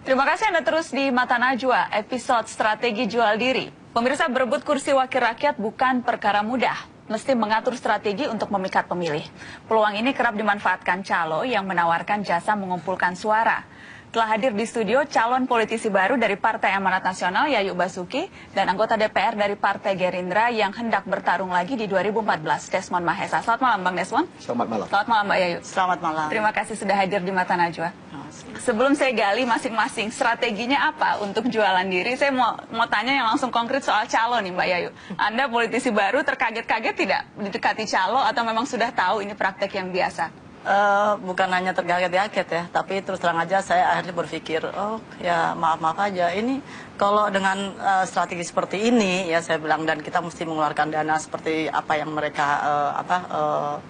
Terima kasih Anda terus di Mata Najwa, episode strategi jual diri. Pemirsa, berebut kursi wakil rakyat bukan perkara mudah. Mesti mengatur strategi untuk memikat pemilih. Peluang ini kerap dimanfaatkan calo yang menawarkan jasa mengumpulkan suara. Telah hadir di studio calon politisi baru dari Partai Amanat Nasional Yayu Basuki dan anggota DPR dari Partai Gerindra yang hendak bertarung lagi di 2014, Desmond Mahesa. Selamat malam Bang Desmond. Selamat malam. Selamat malam Mbak Yayu. Selamat malam. Terima kasih sudah hadir di Mata Najwa. Sebelum saya gali masing-masing strateginya apa untuk jualan diri, saya mau tanya yang langsung konkret soal calo nih Mbak Yayu. Anda politisi baru, terkaget-kaget tidak didekati calo atau memang sudah tahu ini praktek yang biasa? Bukan hanya terkaget-kaget ya, tapi terus terang aja saya akhirnya berpikir, oh ya maaf-maaf aja, ini kalau dengan strategi seperti ini ya saya bilang, dan kita mesti mengeluarkan dana seperti apa yang mereka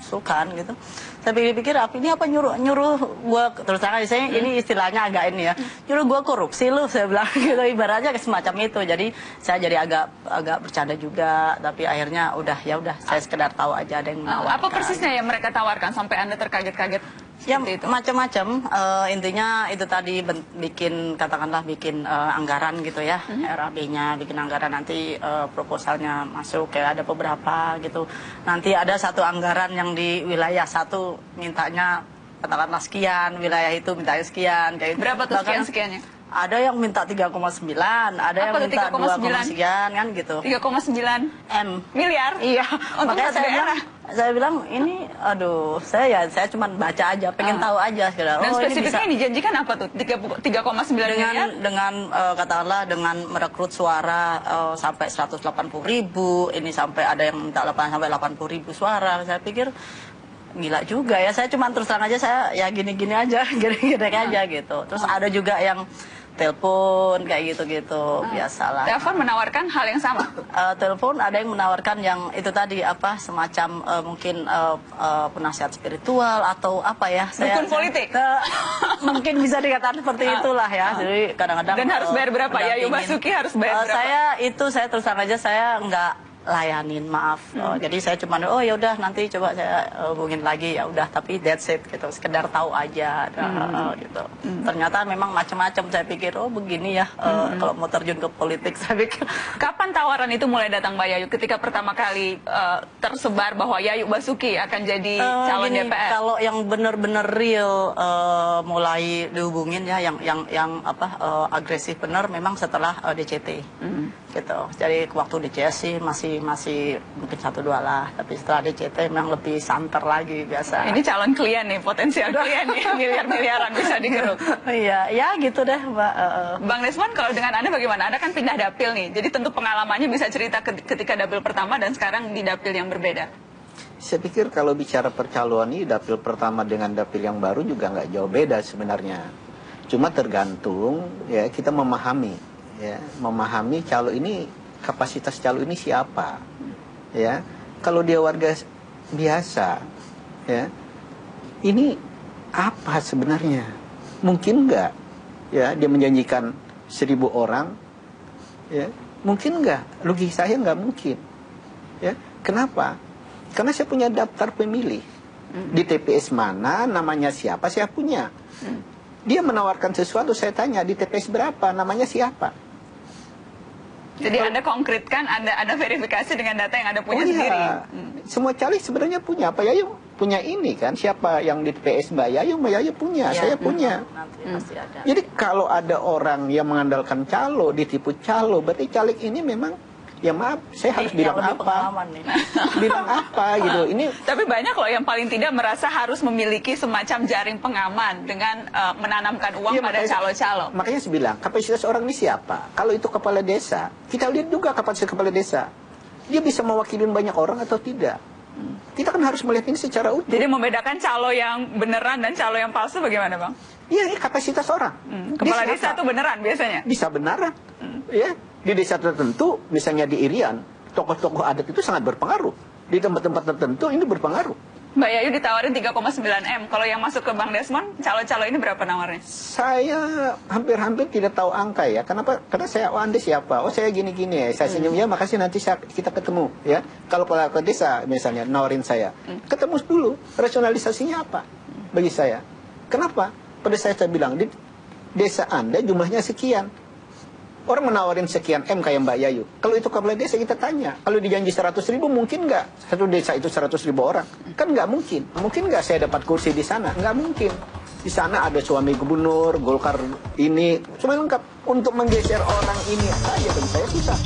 sukan gitu. Saya pikir-pikir ini apa nyuruh gua, terus terang aja saya ini istilahnya agak ini ya, nyuruh gua korupsi lu, saya bilang gitu, ibaratnya semacam itu. Jadi saya jadi agak bercanda juga, tapi akhirnya udah saya sekedar tahu aja ada yang menawarkan. Apa persisnya yang mereka tawarkan sampai Anda terkaget-kaget? Ya macam-macam, intinya itu tadi bikin anggaran gitu ya, RAB-nya bikin anggaran, nanti proposalnya masuk kayak ada beberapa gitu, nanti ada satu anggaran yang di wilayah satu mintanya katakanlah sekian, wilayah itu mintanya sekian kayak berapa tuh sekian-sekiannya? Ada yang minta 3,9, ada yang minta 2, sekian kan gitu. 3,9 M miliar? Iya. Untuk makanya saya bilang ini, aduh, saya cuma baca aja, pengen tahu aja. Dan spesifiknya yang dijanjikan apa tuh? 3,9 miliar? Dengan katakanlah dengan merekrut suara sampai 180.000, ini sampai ada yang minta 80.000 suara. Saya pikir gila juga ya, saya cuma terus terang aja, saya ya gini-gini aja, gini-gini aja gitu. Terus ada juga yang telepon kayak gitu-gitu, biasalah. Telepon menawarkan hal yang sama? Telepon ada yang menawarkan yang itu tadi apa, semacam mungkin penasihat spiritual atau apa ya. Dukun politik? Mungkin bisa dikatakan seperti itulah ya. Jadi kadang-kadang. Dan harus bayar berapa ya? Yayu Basuki harus bayar berapa? Saya terus terang aja, saya nggak layanin, maaf. Jadi saya cuma ya udah nanti coba saya hubungin lagi, ya udah, tapi that's it gitu, sekedar tahu aja gitu. Ternyata memang macam-macam, saya pikir oh begini ya kalau mau terjun ke politik. Saya pikir. Kapan tawaran itu mulai datang Mbak Yayu, ketika pertama kali tersebar bahwa Yayu Basuki akan jadi calon DPR? Kalau yang benar-benar real mulai dihubungin ya, yang agresif benar memang setelah DCT gitu. Jadi waktu DCT sih masih mungkin 1-2 lah, tapi setelah DCT memang lebih santer lagi biasa. Ini calon klien nih, potensial klien nih, miliar-miliaran bisa digeruk. Iya, ya gitu deh Mbak. Bang Desmond, kalau dengan Anda bagaimana? Anda kan pindah dapil nih, jadi tentu pengalamannya bisa cerita ketika dapil pertama dan sekarang di dapil yang berbeda. Saya pikir kalau bicara percaloan ini, dapil pertama dengan dapil yang baru juga nggak jauh beda sebenarnya. Cuma tergantung ya, kita memahami calo ini, kapasitas calo ini siapa ya. Kalau dia warga biasa ya, ini apa sebenarnya, mungkin nggak ya dia menjanjikan 1.000 orang ya, mungkin nggak, logis saya nggak mungkin ya. Kenapa? Karena saya punya daftar pemilih di TPS mana, namanya siapa, saya punya. Dia menawarkan sesuatu, saya tanya di TPS berapa, namanya siapa. Jadi Anda konkretkan, Anda verifikasi dengan data yang Anda punya sendiri. Semua caleg sebenarnya punya. Pak Yayu punya ini kan, siapa yang di TPS Mbak Yayu punya, saya punya. Pasti ada. Jadi kalau ada orang yang mengandalkan calo, ditipu calo, berarti caleg ini memang, ya maaf, saya harus bilang apa? Bilang apa gitu. Ini. Tapi banyak loh yang paling tidak merasa harus memiliki semacam jaring pengaman dengan menanamkan uang pada calo-calo. Makanya saya bilang, kapasitas orang ini siapa? Kalau itu kepala desa, kita lihat juga kapasitas kepala desa. Dia bisa mewakili banyak orang atau tidak? Kita kan harus melihat ini secara utuh. Jadi membedakan calo yang beneran dan calo yang palsu bagaimana Bang? Iya, ini kapasitas orang. Kepala desa itu beneran biasanya? Bisa beneran. Ya. Di desa tertentu, misalnya di Irian, tokoh-tokoh adat itu sangat berpengaruh. Di tempat-tempat tertentu ini berpengaruh. Mbak Yayu ditawarin 3,9 M. Kalau yang masuk ke Bang Desmond, calo-calo ini berapa nawarnya? Saya hampir-hampir tidak tahu angka ya. Kenapa? Karena saya, oh Anda siapa? Oh saya gini-gini ya. Saya senyum ya, makasih nanti kita ketemu ya. Kalau ke desa misalnya nawarin saya, ketemu dulu. Rasionalisasinya apa bagi saya? Kenapa? Pada saya bilang, desa Anda jumlahnya sekian. Orang menawarin sekian M kayak Mbak Yayu. Kalau itu kepala desa kita tanya, kalau dijanji 100.000 mungkin nggak satu desa itu 100.000 orang? Kan nggak mungkin. Mungkin nggak saya dapat kursi di sana? Nggak mungkin. Di sana ada suami gubernur, Golkar ini, semua lengkap. Untuk menggeser orang ini saja bagi saya susah.